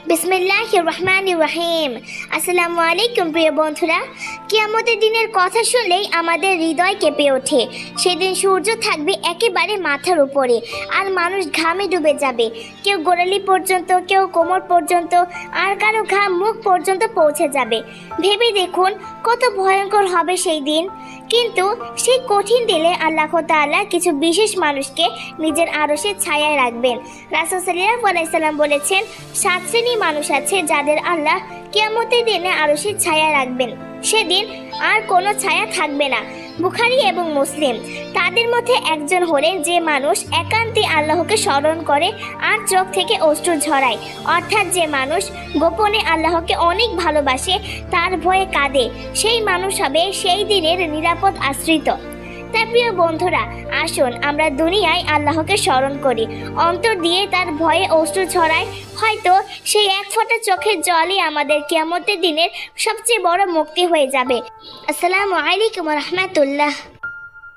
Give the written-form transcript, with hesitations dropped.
বিসমিল্লাহির রহমানির রহিম। আসসালামু আলাইকুম প্রিয় বন্ধুরা। কিয়ামতের দিনের কথা শুনলেই আমাদের হৃদয় কেঁপে ওঠে। সেদিন সূর্য থাকবে একেবারে মাথার উপরে, আর মানুষ ঘামে ডুবে যাবে। কেউ গোড়ালি পর্যন্ত, কেউ কোমর পর্যন্ত, আর কারো ঘাম মুখ পর্যন্ত পৌঁছে যাবে। ভেবে দেখুন কত ভয়ঙ্কর হবে সেই দিন। কিন্তু সেই কঠিন দিনে আল্লাহ তাআলা কিছু বিশেষ মানুষকে নিজের আরশের ছায়ায় রাখবেন। রাসূল সাল্লাল্লাহু আলাইহি সাল্লাম বলেছেন, 7 শ্রেণীর মানুষ আছে যাদের আল্লাহ কিয়ামতের দিনে আরশের ছায়া রাখবেন। সেদিন আর কোনো ছায়া থাকবে না। বুখারী এবং মুসলিম। তাদের মধ্যে একজন হলেন যে মানুষ একান্তে আল্লাহকে স্মরণ করে আর চোখ থেকে অশ্রু ঝরায়, অর্থাৎ যে মানুষ গোপনে আল্লাহকে অনেক ভালোবাসে, তার ভয়ে কাঁদে। সেই মানুষ হবে সেই দিনের নিরাপদ আশ্রিত। তাই প্রিয় বন্ধুরা, আসুন আমরা দুনিয়ায় আল্লাহকে স্মরণ করি, অন্তর দিয়ে তার ভয়ে অশ্রু ছড়াই। হয়তো সেই এক ফোঁটা চোখের জলই আমাদের কিয়ামতের দিনের সবচেয়ে বড় মুক্তি হয়ে যাবে। আসসালামু আলাইকুম ওয়া রাহমাতুল্লাহ।